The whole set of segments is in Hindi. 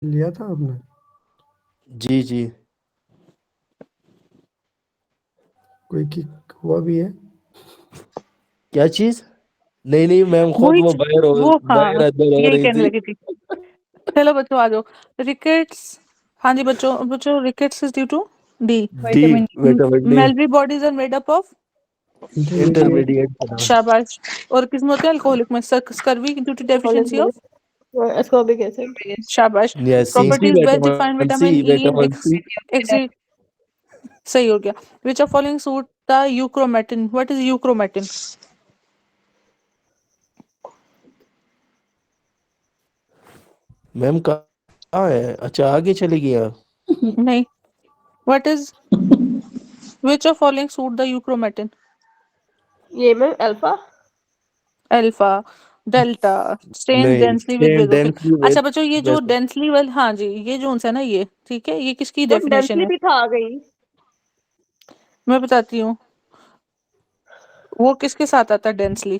लिया था आपने? जी जी। कोई किक हुआ भी है? क्या चीज? नहीं नहीं मैम, खुद वही वो वो हाँ, बाहर अंदर हो यही रही कहने थी। लगी थी। चलो बच्चों आ जाओ। रिकेट्स, हाँ जी बच्चों बच्चों, rickets is due to D. D, vitamin vitamin D. Mallory bodies are made up of, intermediate. Intermediate बना। शाबाश। और किस में होते हैं? अल्कोहलिक में, scurvy due to deficiency of, ascorbic acid. शाबाश। Yes, C C, properties best defined vitamin C, vitamin E in vitamin C. एक्सी, सही हो गया। Which of following suit the euchromatin, what is euchromatin? Ma'am कहाँ है? अच्छा, आगे चली गया। नहीं, what is, which of following suit the euchromatin? ये ma'am alpha. Alpha, delta, stains नहीं, डेंसली विद बेसोफिल। डेंसली अच्छा विद बच्चों, ये जो बेसल। डेंसली वाल, हाँ जी, ये जो है ना, ये ठीक है, ये किसकी मैम डेफिनेशन डेंसली है? भी था, आ गई। मैं बताती हूँ, वो किसके साथ आता है डेंसली?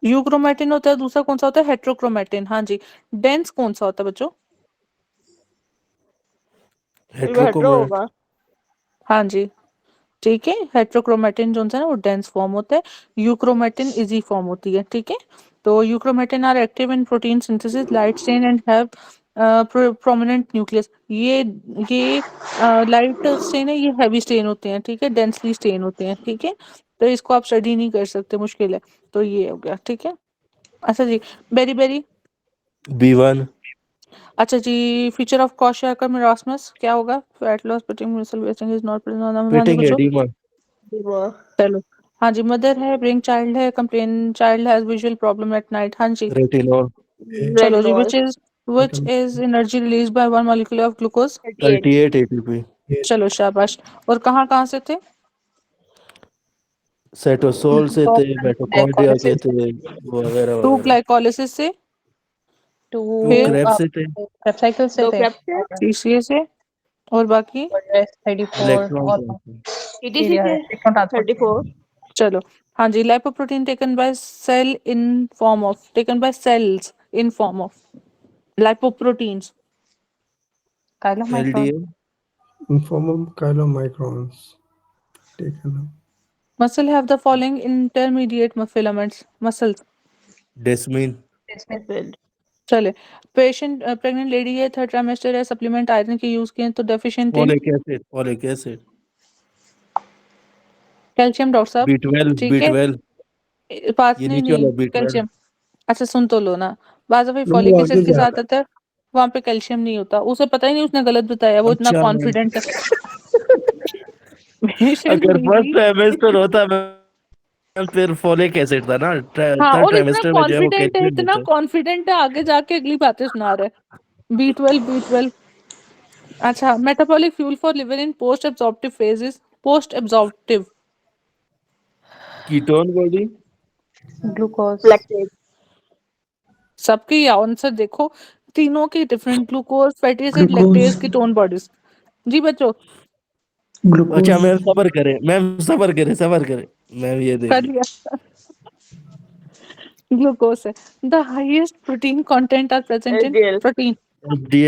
यूक्रोमेटिन होता है, दूसरा कौन सा होता है? हेट्रोक्रोमेटिन। हाँ जी, डेंस कौन सा होता है बच्चों? हेट्रो हेट्रोक्रोमेट। होगा। हाँ जी, ठीक है। हेट्रोक्रोमेटिन जो है ना, वो डेंस फॉर्म होता है, यूक्रोमेटिन इजी फॉर्म होती है, ठीक है। तो euchromatin are active in protein synthesis, light chain and have prominent nucleus. ये लाइट स्टेन है, ये हैवी स्टेन होते हैं, ठीक है, डेंसली स्टेन होते हैं, ठीक है। तो इसको आप स्टडी नहीं कर सकते, मुश्किल है। तो ये हो गया, ठीक है। अच्छा जी, बेरी बेरी। B1। अच्छा जी, फीचर ऑफ क्वाशियाकर मेरास्मस क्या होगा? Fat loss, pitting muscle wasting is not present. हाँ जी फिटिंग बच्चों, एडिमा। दिमाग। चलो। हाँ जी, मदर है, ब्रेन चाइल्ड है, complain child has visual problem at night. हाँ जी, रेटिनॉल। चलो जी, retinol. Which is energy release by one molecule of glucose. 38। 38 ATP। चलो शाबाश। और कहाँ कहाँ से थे? सेटोसोल से थे, मिटोकॉन्ड्रिया के थे, वगैरह टू वगैरह। ग्लाइकोलिसिस से, टू टू फिर क्रेब से थे। पेप्साइकिल से दो थे। क्रैप से, पीसीए से, और बाकी। और 34 इलेक्ट्रॉन और ट्रांसफर। ईटीसी एरिया से है, इलेक्ट्रॉन ट्रांसपोर्ट। 34। चलो। हाँ जी, lipoprotein taken by cell in form of, taken by cells in form of lipoproteins. Chylomicron. LDL। In form of chylomicrons taken up. Muscle have the following intermediate filaments. Muscles. Desmin. Acid. चले। पेशेंट प्रेग्नेंट लेडी है, थर्ड ट्राइमेस्टर है, सप्लीमेंट आयरन के यूज किए तो deficient in folic acid, folic acid. Calcium, doctor साहब, B12, ठीक है। B12। पास ये नहीं नीचे नहीं, वाला B12। कैल्शियम। अच्छा सुन तो लो ना, बाजफी लो, फॉलिक वो आगे एसिड के जा साथ रहा आता है, वहां पे कैल्शियम नहीं होता। उसे पता ही नहीं, उसने गलत बताया, वो इतना अच्छा मैम। कॉन्फिडेंट है। पेशेंट अगर फर्स्ट लेडी, ट्राइमेस्टर होता मैम, फिर फॉलिक एसिड था ना। हाँ, थर्ड और इतना ट्राइमेस्टर में जो है वो कॉन्फिडेंट है, कैल्शियम इतना होता है। कॉन्फिडेंट है, आगे जाके अगली बातें सुना रहा है। B12, B12। अच्छा, metabolic fuel for liver in post absorptive phases, post absorptive. Ketone body. Glucose. Lactate. सबके आंसर देखो, तीनों की different, glucose, fatty acid, glucose. Lactase, ketone bodies. जी बच्चों, अच्छा ग्लूकोज। मैम, सबर करें मैम, सबर करें, सबर करें। मैम ये कर देखिए। लिया। ग्लूकोज है। The highest protein content are present in HDL. Protein.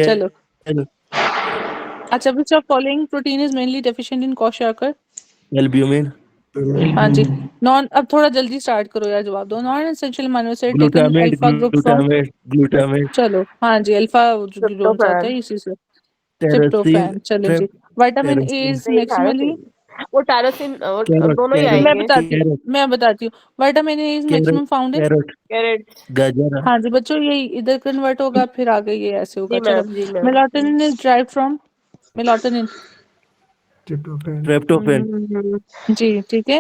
चलो। DL। अच्छा, which of following protein is mainly deficient in kwashiorkor? Albumin. हाँ जी। नॉन, अब थोड़ा जल्दी स्टार्ट करो यार, जवाब दो। Non essential amino acid taken glutamate, alpha group from, glutamate, glutamate. चलो हाँ जी, अल्फा जो सा आता ट्रिप्टोफैन। है इसी से। टेरोसिन। ट्रिप्टोफैन, चलो जी। Trip vitamin A tyrosine. Is नहीं, मैक्सिमली, टायरोसिन। वो टायरोसिन और कैरोट, दोनों ही कैरोट, मैं आएंगे। बताती हूँ, कैरोट, मैं बताती हूँ। Vitamin A is carrot, maximum found in, carrot. Carrot. गाजर। हाँ जी बच्चों, यही इधर कन्वर्ट होगा, फिर आगे ये ऐसे होगा। जी चलो। मैम, जी ma'am. Melatonin is derived from, melatonin, Tryptophan. Tryptophan. जी ठीक है।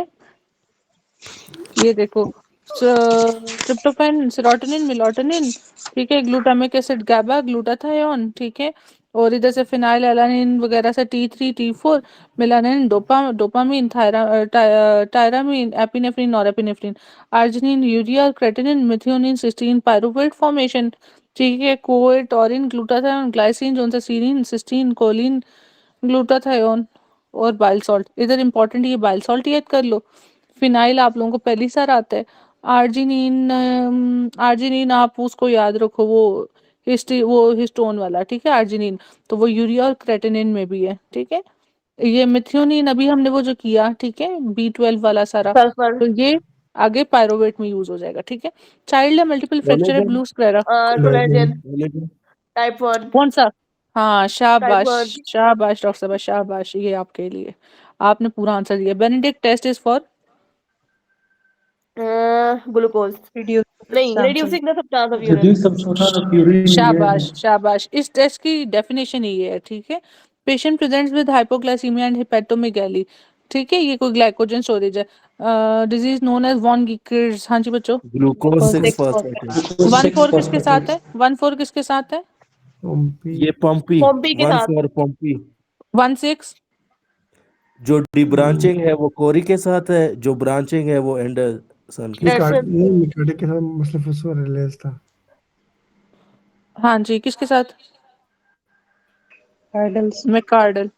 ये देखो, ट्रिप्टोफैन, सेरोटोनिन, मेलाटोनिन, ठीक है, ग्लूटामिक एसिड गैबा, ग्लूटाथायोन, ठीक है। और इधर से फिनाइल एलानिन वगैरह से T3, T4, melanin, dopamine, tyramine, epinephrine, norepinephrine, arginine, urea, creatinine, methionine, cysteine, pyruvate formation, ठीक है, कोए, टॉरिन, ग्लूटाथायोन, ग्लाइसिन, जोन से सीरीन, सिस्टीन, कोलिन, ग्लूटाथायोन, और बाइल सॉल्ट। इधर इंपॉर्टेंट ये बाइल सॉल्ट याद कर लो। फिनाइल आप लोगों को पहली सार आता है। आर्जिनिन आप उसको याद रखो, वो हिस्टोन वाला, ठीक है, आर्जिनिन। तो वो यूरिया और क्रेटिनिन में भी है, ठीक है। ये मिथ्योनिन अभी हमने वो जो किया, ठीक है, B12 वाला सारा, सल्फर, तो ये आगे पायरोवेट में यूज हो जाएगा, ठीक है। चाइल्ड है, मल्टीपल फ्रैक्चर है, collagen blue sclera. Collagen, collagen type 1, कौन सा? हाँ, टाइप शाबाश 1, शाबाश डॉक्टर साहब, शाबाश, ये आपके लिए, आपने पूरा आंसर दिया। Benedict test is for glucose, Reduce नहीं, substance of reducing the substance of urine. substance of urine in शाबाश urine. शाबाश। इस टेस्ट की डेफिनेशन ये है, ठीक है। Patient presents with hypoglycaemia and hepatomegaly, ठीक है, ये कोई ग्लाइकोजन स्टोरेज है। Disease known as von Gierke's. हाँ जी बच्चों। Glucose 6 6 phosphate. Glucose 1 4 किसके साथ है? phosphate. 1 4 किसके साथ है? ओम्पी ये पंपी पॉम्पी के 1 साथ, 4 पंपी। 1 6 जो डिब्रांचिंग है वो कोरी के साथ है, जो ब्रांचिंग है वो एंडरसन के साथ। एंडरसन, नहीं मिकाटी के साथ मतलब फॉस्फोराइलेज था। हाँ जी, किसके साथ? Cardles. मैकार्डल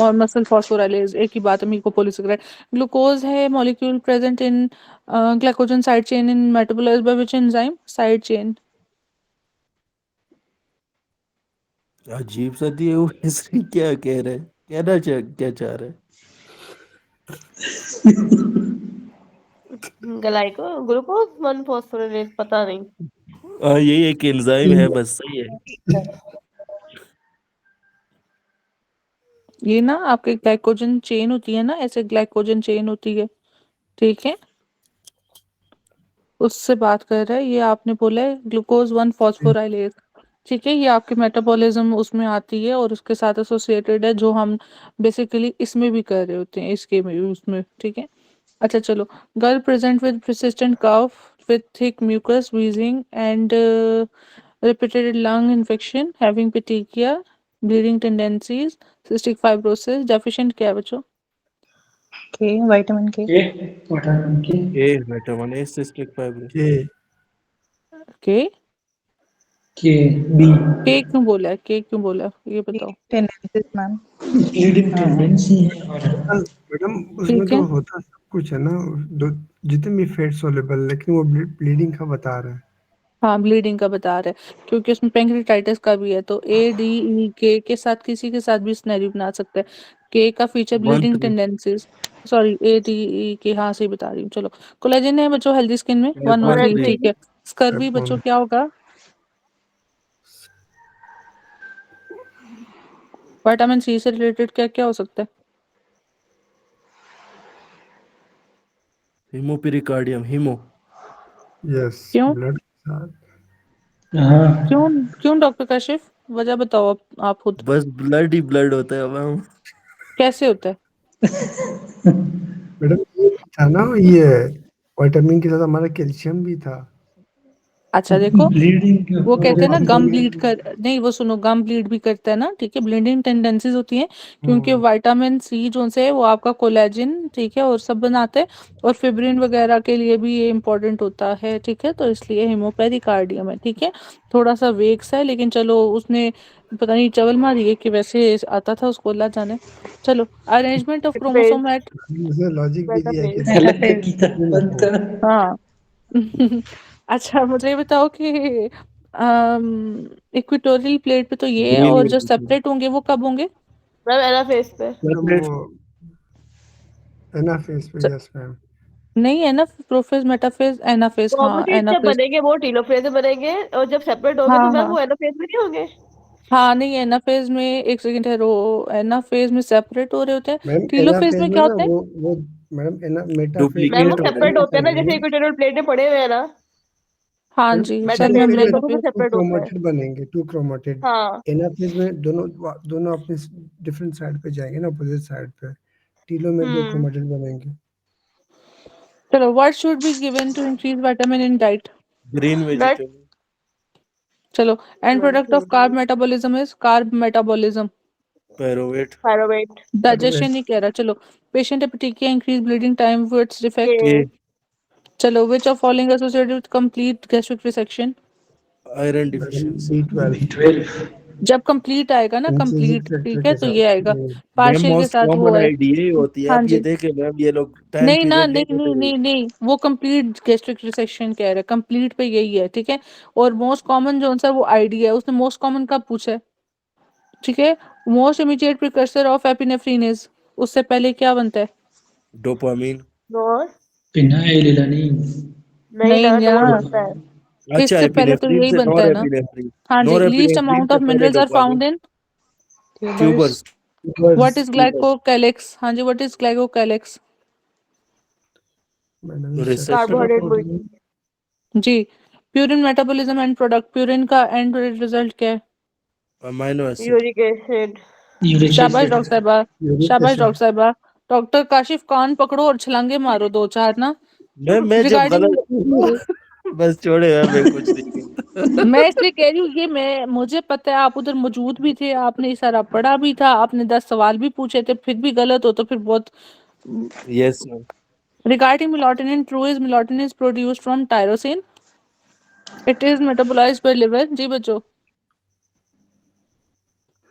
और मसल फॉस्फोराइलेज, एक ही बात है, म्यूकोपॉलीसेकेराइड। ग्लूकोज है molecule present in glycogen side chain in metabolised by which enzyme? Side chain. अजीब सा दिए हुए इसमें क्या कह रहे हैं, क्या चाह रहे हैं। ग्लाइको, ग्लूकोज 1 फॉस्फोरेट, पता नहीं। यही एक एंजाइम है, बस सही है। ये ना आपके ग्लाइकोजन चेन होती है ना, ऐसे ग्लाइकोजन चेन होती है, ठीक है, उससे बात कर रहा है। ये आपने बोला है ग्लूकोज 1 फॉस्फोराइलेज, ठीक है, ये आपके मेटाबॉलिज्म उसमें आती है और उसके साथ एसोसिएटेड है, जो हम बेसिकली इसमें भी कर रहे होते हैं, इसके में उसमें, ठीक है। अच्छा चलो। Girl present with persistent cough with thick mucus, wheezing and repeated lung infection, having petechiae, bleeding tendencies, cystic fibrosis, deficient क्या है बच्चों? K. Vitamin K. Okay. What are okay? A vitamin A cystic fibrosis. के के K. B. के क्यों बोला है? के क्यों बोला है? ये बताओ। Tendencies, ma'am. Leading tendency है और मैडम उसमें ठीक तो है, होता सब कुछ है ना, दो जितने भी फैट सोलेबल, लेकिन वो ब्लीडिंग का बता रहा है। हाँ ब्लीडिंग का बता रहा है, क्योंकि उसमें पेंक्रेटाइटिस का भी है, तो A D E के साथ किसी के साथ भी स्नेरी बना सकते हैं। के का feature 1 bleeding 3 tendencies, sorry A D E हाँ सही बता रही हूँ। चलो, कोलेजन है बच्चों हेल्दी स्किन में, 1 और 3, 1 3। ठीक है। स्कर्वी बच्चों क्या होगा? विटामिन C से रिलेटेड क्या क्या हो सकता है? हीमोपेरिकार्डियम हीमो। यस, क्यों ब्लड के साथ। हाँ क्यों क्यों डॉक्टर काशिफ, वजह बताओ आप खुद। बस ब्लड ही ब्लड होता है मैम। कैसे होता है? मैडम ये भी था ना, ये विटामिन के साथ हमारा कैल्शियम भी था। अच्छा देखो, ब्लीडिंग के वो कहते हैं ना आपको गम ये ब्लीड कर, नहीं वो सुनो, गम ब्लीड भी करता है ना, ठीक है, ब्लीडिंग टेंडेंसीज होती हैं, क्योंकि विटामिन C जो से है वो आपका कोलेजन, ठीक है, और सब बनाते हैं, और फिब्रिन वगैरह के लिए भी ये इंपॉर्टेंट होता है, ठीक है, तो इसलिए हेमोपेरिकार्डियम है, ठीक है। थोड़ा सा वेग सा है, लेकिन चलो उसने पता नहीं चवल मारी है कि वैसे आता था उसको, अल्लाह जाने। चलो, arrangement of metaphase, chromosome at, उसने लॉजिक भी दिया कि मेटाफेज, अलग Metaphase. की तक बंद कर। हाँ। अच्छा मुझे ये बताओ कि इक्वेटोरियल प्लेट पे तो ये है, ग्रीन और जो वेजिटेबल सेपरेट होंगे वो कब होंगे? मैम एनाफेज पे, मैडम सेपरेट। वो एनाफेज पे, यस मैम। नहीं है ना, प्रोफेज मेटाफेज एनाफेज, हाँ कॉम्बिनेट जब एनाफेज। बनेंगे वो टीलोफेज में बनेंगे, और जब सेपरेट होंगे हाँ तो मैम हाँ वो एनाफेज में नहीं होंगे। हाँ, नहीं एनाफेज में, एक सेकंड है रो, एनाफेज में सेपरेट हो रहे होते हैं। मैम टीलोफेज एनाफेज में में क्या ना होते हैं? वो मैडम एना मेटाफेज मैम वो डुप्लीकेट होते सेपरेट हैं। होते हैं ना, में जैसे इक्वेटोरियल प्लेट में पड़े हुए हैं ना, हाँ मैडम जी, सेल सेपरेट मेटाफेज में में मेम्ब्रेन तो पे। वो टू सेपरेट होता है। क्रोमेटिड बनेंगे, टू क्रोमेटिड। हाँ, एनाफेज में दोनों दोनों अपने डिफरेंट साइड पे जाएंगे ना, अपोजिट साइड पे। टीलो में दो हम्म, क्रोमेटिड बनेंगे। चलो, what should be given to increase vitamin in diet? Green nut, vegetable. चलो, end product of carb metabolism is carb metabolism, pyruvate थायरोवेट, डाइजेशन नहीं कह रहा। चलो, पेशेंट एपिटीकिया increase bleeding time with defect. K, K चलो, which of following associated with complete gastric resection? Iron madam deficiency. B12। B12 जब कंप्लीट आएगा ना, कंप्लीट, ठीक है, तो ये आएगा। मैम पार्शियल के मोस्ट साथ वो कॉमन है। आईडी यही होती है। हाँ आप ये जी। देखें मैम, ये लोग टाइम नहीं ना, पीरियड नहीं नहीं नहीं देते। नहीं नहीं, वो कंप्लीट गैस्ट्रिक रिसेक्शन कह रहे हैं, कंप्लीट पे यही है, ठीक है। और मोस्ट कॉमन जो आंसर वो आईडी है, उसने मोस्ट कॉमन कब पूछा है, ठीक है। Most immediate precursor of epinephrine is, उससे पहले क्या बनता है? डोपामीन। और फिनाइलएलानिन। नहीं नहीं ना, ना, नॉट होता है। अच्छा, इससे पहले तो एपिनेफ्रिन यही से बनता है ना। नॉरएपिनेफ्रिन। हाँ जी, लीस्ट नॉरएपिनेफ्रिन अमाउंट से ऑफ पहले minerals are dopamine. Found in tubers. What is tubers. Glycocalyx? हाँ जी, व्हाट इज ग्लाइकोकैलिक्स? मैंने रिसेप्टर कार्बोहाइड्रेट ऑफ मोइटी। जी। Purine metabolism end product, purine का एंड रिजल्ट क्या है? Amino acid. Uric acid. Uric शाबाश एसिड। डॉक्टर साहबा, यूरिक शाबाश एसिड। डॉक्टर साहबा। डॉक्टर काशिफ कान पकड़ो और छलांगे मारो दो चार ना। मैं जब रिगार्डिंग गलत बस छोड़े मैम, मैं कुछ नहीं कहता। मैं इसलिए कह रही हूँ, ये मैं मुझे पता है, आप उधर मौजूद भी थे, आपने ये सारा पढ़ा भी था, आपने 10 सवाल भी पूछे थे, फिर भी गलत हो तो फिर बहुत। Yes ma'am. Regarding melatonin, true is melatonin is produced from tyrosine, it is metabolised by liver. जी बच्चों,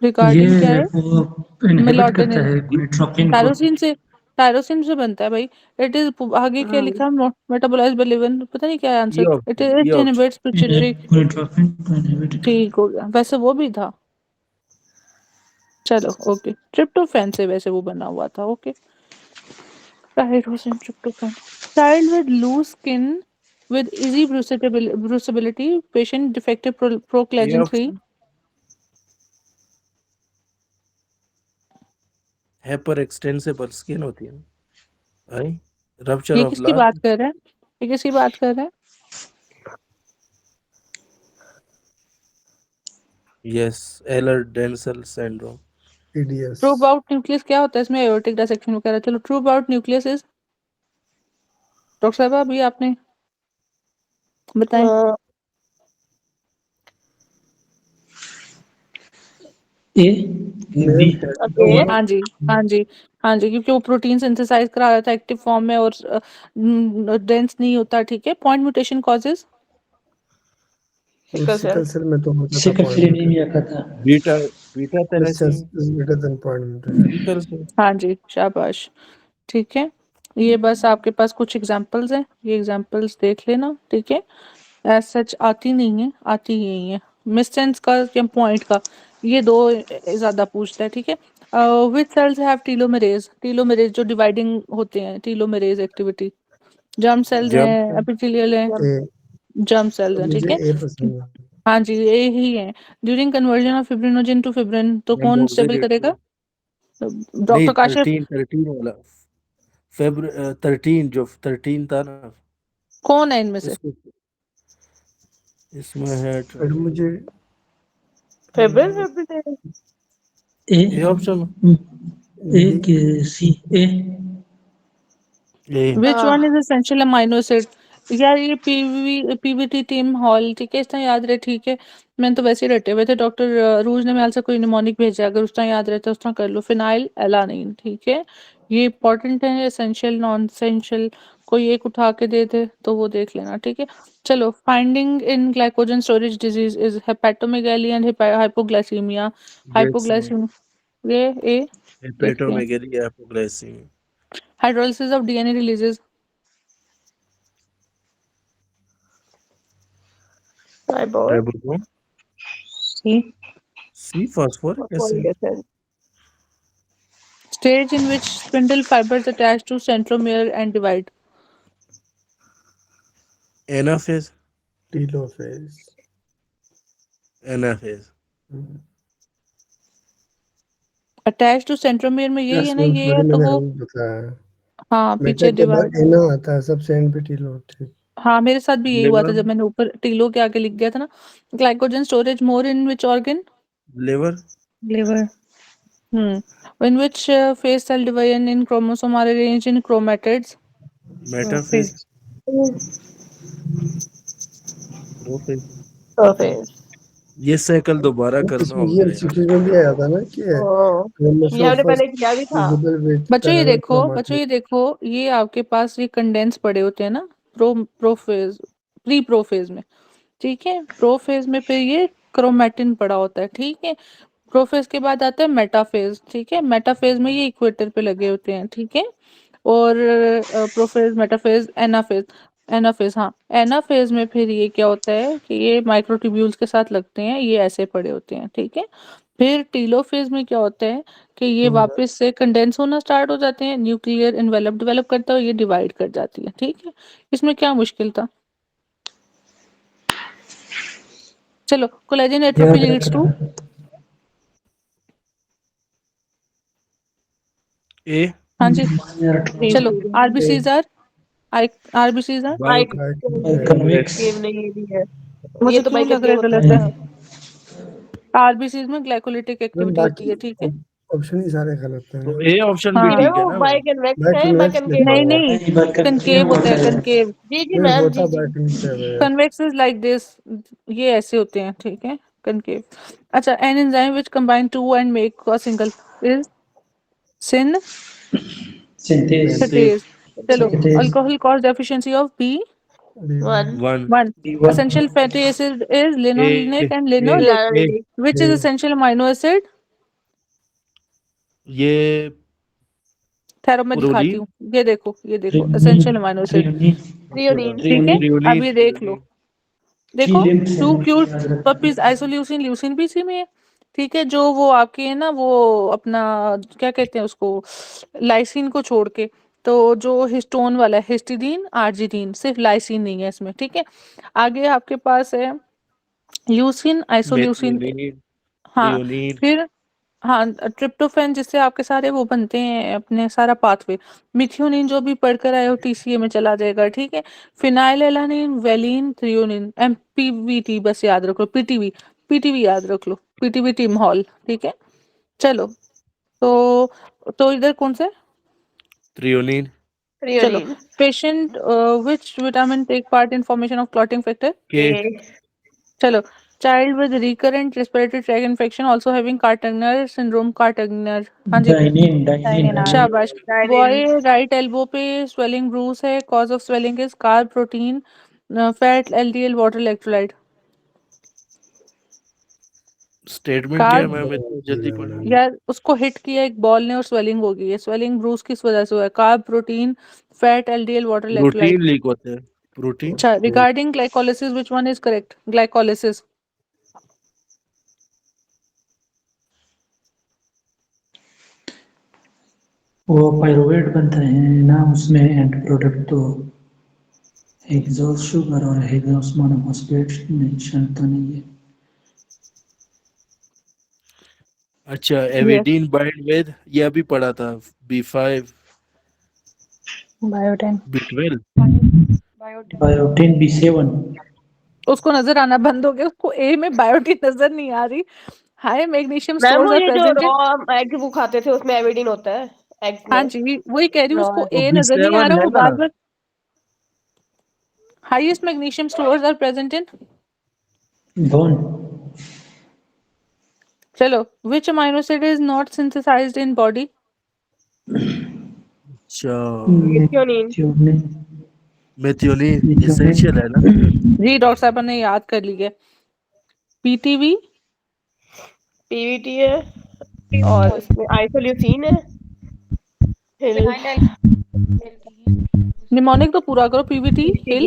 रिगार्डिंग क्या ये है? वो इनहिबिट करता मेलाटोनिन है गोनाडोट्रोपिन को। टायरोसिन से बनता है भाई। इट इज, आगे क्या लिखा? मेटाबोलाइज्ड बाय लिवर, पता नहीं क्या है B answer. It option, is B option. Inhibits pituitary. Gonadotropin को इनहिबिट कर। ठीक हो गया, वैसे वो भी था। चलो ओके, ट्रिप्टोफैन से वैसे वो बना हुआ था, okay. Tyrosine, tryptophan. Child with loose skin with easy bruisability, patient defective ये proclagen 3। Option hyper extensible skin होती है। आई रप्चर ये ऑफ किसकी लार। बात कर रहे हैं? ये किसकी बात कर रहे हैं? Yes, Ehlers Danlos syndrome. TDS. True about nucleus क्या होता है इसमें? एओर्टिक डायसेक्शन में कह रहा है। चलो, true about nucleus is, doctor साहब अभी आपने बताएं। A B. मेल ओके। हाँ जी, हाँ जी, हाँ जी, क्योंकि वो प्रोटीन सिंथेसाइज करा रहा था एक्टिव फॉर्म में और डेंस नहीं होता, ठीक है। Point mutation causes, sickle cell. Sickle cell में तो होता था सिकल सेल पॉइंट एनीमिया का था। Beta beta distance thalassaemia. Is greater than point mutation. Sickle cell. हाँ जी, शाबाश, ठीक है। ये बस आपके पास कुछ एग्जांपल्स हैं, ये एग्जांपल्स देख लेना, ठीक है। एज सच आती नहीं है, आती ही नहीं है। मिससेंस का या पॉइंट का, ये दो ज्यादा पूछता है, ठीक है। विच सेल्स हैव टीलोमेरेज, टीलोमेरेज जो डिवाइडिंग होते हैं, टीलोमेरेज एक्टिविटी। जर्म सेल्स जब हैं, एपिथेलियल हैं, ए जर्म सेल्स हैं, ठीक मुझे है। ए पसंद है। हाँ जी, ये ही है। During conversion of fibrinogen to fibrin, तो मैम कौन स्टेबल ऑक्सीडेटिव। करेगा? नहीं, डॉक्टर काशिफ, 13 वाला। फेब्र 13 जो 13 था ना। कौन है इनमें से? इसको इसमें है फिर मुझे फेब्रिल फेब्रिल। ए ये ऑप्शन ए के C A. A. Which one is essential amino acid? यार ये पीवीटी टीम हॉल, ठीक है, इतना याद रहे, ठीक है। मैंने तो वैसे ही रटे हुए थे, डॉक्टर रूज ने मेरे से कोई निमोनिक भेजा, अगर उतना याद रहता उतना कर लो। फिनाइल एलानिन, ठीक है। ये इंपॉर्टेंट है, एसेंशियल नॉन एसेंशियल, कोई एक उठा के दे दे तो वो देख लेना, ठीक है। चलो, finding in glycogen storage disease is hepatomegaly and hypoglycaemia. Yes ma'am. Hypoglycaemia, ये ए देखते हैं। Hepatomegaly, hypoglycaemia. Hydrolysis of DNA releases, fibre. Ribosome. C. C phosphoric acid. Folic acid. stage in which spindle fibers attach to centromere and divide. Anaphase. Telophase. Anaphase. Attached to centromere में यही है ना, इसमें ये है थोड़ी तो मैंने वो, हल बताया। हाँ मैं पीछे के बाद डिवाइड। एना आता है सबसे एंड पे टीलो, ठीक। हाँ मेरे साथ भी यही हुआ था, लिवर। जब मैंने ऊपर टीलो के आगे लिख दिया था ना। Glycogen storage more in which organ? Liver. Liver. In which phase cell division in chromosome are arranged in chromatids? Metaphase. Phase. Prophase. Surface. ये साइकिल दोबारा करना इसमें ये होगा यार। एमसीक्यू में भी आया था ना कि ये हमने पहले किया भी था। विजिबल विथ बच्चों ये पैरेलल देखो, बच्चों ये देखो, ये आपके पास ये कंडेंस पड़े होते हैं ना, प्रोफेज, प्री प्रोफेज में, ठीक है। प्रोफेज में फिर ये क्रोमेटिन पड़ा होता है, ठीक है। प्रोफेज के बाद आता है मेटाफेज, ठीक है। मेटाफेज में ये इक्वेटर पे लगे होते हैं, ठीक है। और प्रोफेज, मेटाफेज, एनाफेज। एनाफेज, हाँ, एनाफेज में फिर ये क्या होता है कि ये माइक्रोट्यूब्यूल्स के साथ लगते हैं, ये ऐसे पड़े होते हैं, ठीक है। फिर टीलोफेज में क्या होता है कि ये वापस से कंडेंस होना स्टार्ट हो जाते हैं, न्यूक्लियर एनवेलप डेवलप करता है और ये डिवाइड कर जाती है, ठीक है। इसमें क्या मुश्किल था? चलो, कोलेजन एट्रोफी याद लीड्स टू रखना ए हाँ जी, माइनर चलो, RBCs are RBCs are I convex game नहीं ये भी है। मुझे ये तो क्यों भाई लग रहा है होता गलत है है? आरबीसीज में ग्लाइकोलिटिक एक्टिविटी होती है, ठीक है। ऑप्शन ही सारे गलत हैं। तो ए ऑप्शन भी हाँ। ठीक है वो ना बाय भाई? कन्वेक्स है, बाय बाय कनकेव नहीं होता है। नहीं, कनकेव होता है, कनकेव। जी जी नहीं मैम, होता जी जी। बायकंकेव है। कन्वेक्स इज लाइक दिस, ये ऐसे होते हैं, ठीक है, कनकेव। अच्छा, an enzyme which combine two end make a single is synthase synthase. चलो, synthase alcohol cause deficiency of B 1 one 1। B1 Essential fatty acid is linolenic and a linoleic. A Which is essential amino acid? ये ठहरो मैं दिखाती पुरोलीन, हूँ, ये देखो थ्रियोनीन essential amino acid, थ्रियोनीन थ्रियोनीन। ठीक है। थ्रियोनीन, अब ये देख लो, देखो, चीलिन टू क्यूट याद रखना पपीज, आइसोल्यूसिन, ल्यूसिन भी इसी में है, ठीक है। जो वो आपके है ना, वो अपना क्या कहते हैं उसको, लाइसिन को छोड़ के, तो जो हिस्टोन वाला है, हिस्टिडीन, आर्जिनिन, सिर्फ लाइसिन नहीं है इसमें, ठीक है। आगे आपके पास है ल्यूसिन, आइसोल्यूसिन, मेथियोनिन, हाँ। थ्रियोनीन, फिर हाँ, ट्रिप्टोफैन, जिससे आपके सारे वो बनते हैं, अपने सारा पाथवे। मिथ्योनिन जो भी पढ़कर आए हो टीसीए में चला जाएगा, ठीक है। फिनाइलएलानिन, वेलिन, थ्रियोनिन, एमपीवीटी बस याद रख लो, पीटीवी, पीटीवी याद रख लो, पीटीवी टीम हॉल, ठीक है। चलो, तो इधर कौन सा है? थ्रियोनीन, चलो, threonine. Patient which vitamin take part in formation of clotting factor? K ए चलो, child with recurrent respiratory tract infection also having Kartagener syndrome, Kartagener, हाँ जी, डाइनिन शाबाश। डायनिन। बॉय राइट एल्बो पे स्वेलिंग ब्रूस है, cause of swelling is carb, protein, fat, LDL, water, electrolyte. Statement क्या है कार्ब, मैम, इतनी जल्दी पढ़ा? यार उसको हिट किया एक बॉल ने और स्वेलिंग हो गई है। स्वेलिंग ब्रूस किस वजह से हुआ है? Carb, protein, fat, LDL, water, electrolyte. Protein leak होते हैं, प्रोटीन। अच्छा, regarding glycolysis which one is correct? Glycolysis. वो पायरुवेट बनते हैं ना, उसमें एंड प्रोडक्ट तो हेक्सोस शुगर और हेक्सोस मोनोफॉस्फेट मेंशन तो नहीं है। अच्छा, एविडीन बाइंड विद, ये अभी पढ़ा था, B5, बायोटेन B12, बायोटिन B7 उसको नजर आना बंद हो गया, उसको ए में बायोटिन नजर नहीं आ रही। हाई मैग्नीशियम मैम स्टोर्स वो आर ये जो प्रेजेंट इन, रॉ एग वो खाते थे उसमें एविडिन होता है एग्स हाँ में। जी, वही कह रही हूँ, उसको तो ए नजर नहीं आ B7 रहा, है वो ना? बार बार। Highest magnesium stores are present in, bone चलो, which amino acid is not synthesized in body? अच्छा, मिथ्योनिन। मेथियोनिन एसेंशियल है ना? जी डॉक्टर साहब ने याद कर लिया। पीटीवी, पीवीटी है और इसमें आइसोल्यूसिन है। हिल निमोनिक तो पूरा करो, PVT, hill,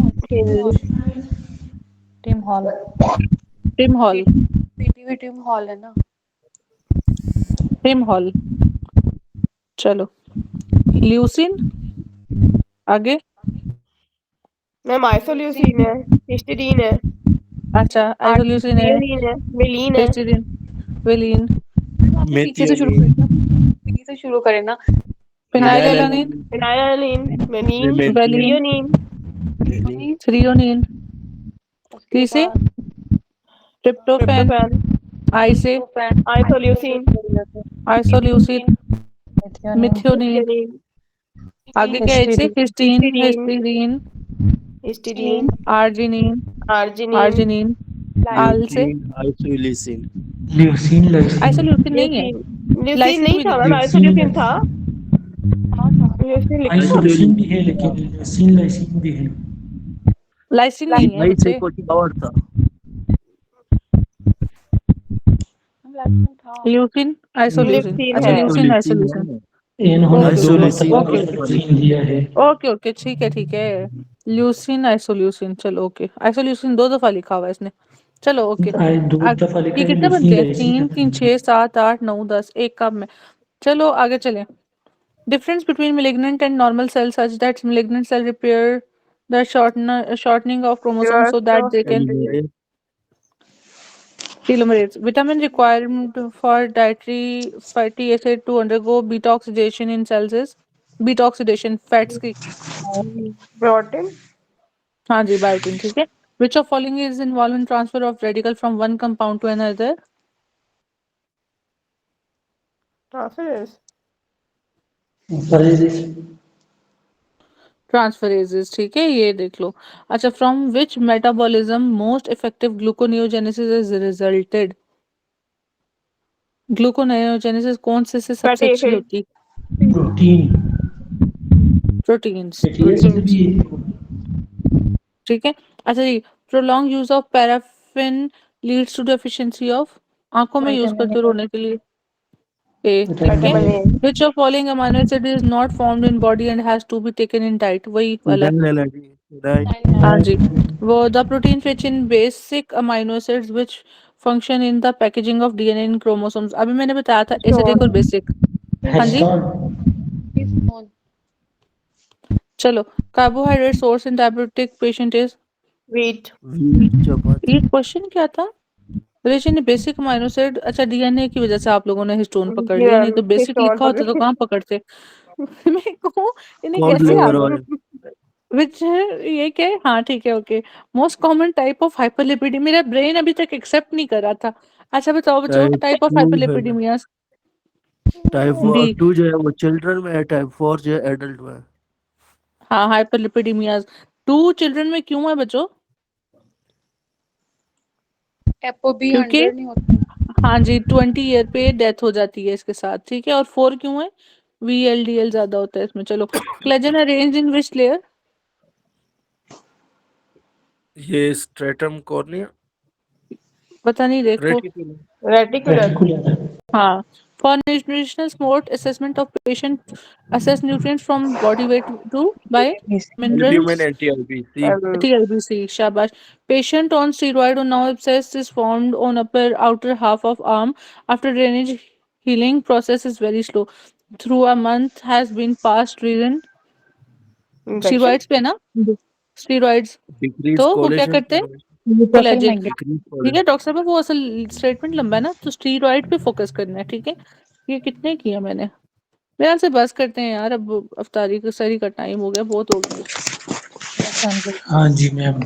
histidine. Hill team hall Tim hall, PTV team hall है ना। Tim hall. चलो, ल्यूसिन, आगे। मैम आइसोल्यूसिन है, हिस्टिडीन है, अच्छा, आइसोल्यूसिन है, थ्रियोनीन है, वेलिन है। हिस्टिडीन, वेलिन, पीछे से शुरू मेथियोनिन, पीछे से शुरू करें ना। फिनाइलएलानिन, फिनाइलिन, मेनिन, वेलिन, थ्रियोनीन, थ्रियोनिन, टी से ट्रिप्टोफैन, ट्रिप्टोफैन, आई से आइसोल्यूसिन, आइसोल्यूसिन, मिथ्योनिन, मिथ्योनिन, आगे क्या है इससे? हिस्टीन, histidine, histidine, arginine, arginine, arginine, आल से आइसोल्यूसिन, ल्यूसीन लाइसिन आइसोल्यूसिन नहीं है, ल्यूसीन लाइसिन नहीं भी था नहीं मैम, है। आइसोल्यूसिन था। ल्यूसीन लिखा था। आइसोल्यूसिन भी है लेकिन ल्यूसीन लाइसिन भी है। लाइसिन नहीं है नहीं से बच्चे, कुछ और था। ल्यूसिन आइसोल्यूसिन, Leucine अच्छा है। ल्यूसिन आइसोल्यूसिन, इन्होंने ओके दो Isoleucine मरतबा ओके वैक्सीन दिया है। ओके ठीक है ल्यूसिन आइसोल्यूसिन, चलो ओके आइसोल्यूसिन 2 दफा लिखा हुआ है इसने, चलो ओके दो दफा लिखा ये है, कितने ल्यूसीन बनते हैं? लाइसिन 3 का 3 6 7 8 9 10 एक कप में। चलो आगे चलें। Difference between malignant and normal cells such that malignant cell repair the shortening of chromosomes so that they can telomerase, telomerase. Vitamin requirement for dietary fatty acid to undergo beta oxidation in cells is beta oxidation fats की। Protein. हाँ जी biotin, ठीक है। Which of following is involved in transfer of radical from one compound to another? Transferase. Transferases, ठीक है ये देख लो। अच्छा, from which metabolism most effective gluconeogenesis is resulted? Gluconeogenesis कौन से सबसे Fatty अच्छी acid. होती? प्रोटीन प्रोटीन्स एटीएस भी ठीक है। अच्छा जी, prolong use of paraffin leads to deficiency of, आंखों में यूज करते हो रोने के लिए ए, ठीक है। Vitamin A. Which of following amino acid is not formed in body and has to be taken in diet, वही वाला। vinyl allergy, right? हाँ जी, वो the protein rich in basic amino acids which function in the packaging of DNA in chromosomes, अभी मैंने बताया था एसिडिक और बेसिक। हाँ जी, हिस्टोन चलो। Carbohydrate source in diabetic patient is, Wheat. wheat, chapati, ये क्वेश्चन क्या था? Rich in basic amino acid, अच्छा डीएनए की वजह से आप लोगों ने हिस्टोन पकड़ लिया, नहीं तो बेसिक Histamine लिखा होता तो कहाँ पकड़ते? मेरे को इन्हें cod कैसे liver आ oil, विच है ये क्या है? हाँ ठीक है okay. Most common type of hyperlipidaemia, मेरा ब्रेन अभी तक एक्सेप्ट नहीं कर रहा था। अच्छा बताओ बच्चों, type टाइप ऑफ 2 है, हाइपरलिपिडीमिया। type डी, 2 जो है वो चिल्ड्रन में है, type 4 जो है एडल्ट में है। हाँ हाइपरलिपिडीमिया 2 चिल्ड्रन में क्यों है बच्चों? एपो बी क्योंकि 100 नहीं होता। हाँ जी 20 ईयर पे डेथ हो जाती है इसके साथ, ठीक है। और 4 क्यों है? VLDL ज्यादा होता है इसमें। चलो, collagen arrange in which layer? ये स्ट्रेटम कॉर्निया, पता नहीं, देखो। Reticulum, Reticular. रेटिकुलर हाँ, for nutritional support assessment of patient, assess nutrients from body weight to by albumin minerals, anti-IBC, TLBC, shabash. Patient on steroid or now abscess is formed on upper outer half of arm after drainage, healing process is very slow. Through a month has been passed, reason Infection. steroids पे ना, steroids, decrease तो वो क्या collagen करते हैं? न्यूट्रोफिल कोलेजन, माइग्रेन decrease ठीक है collagen, डॉक्टर साहब, वो असल स्टेटमेंट लंबा है ना, तो स्टीरॉइड पे फोकस करना है, ठीक है। ये कितने किया मैंने? मेरे से बस करते हैं यार, अब अफ्तारी का सरी का टाइम हो गया, बहुत हो गया। हाँ जी मैम।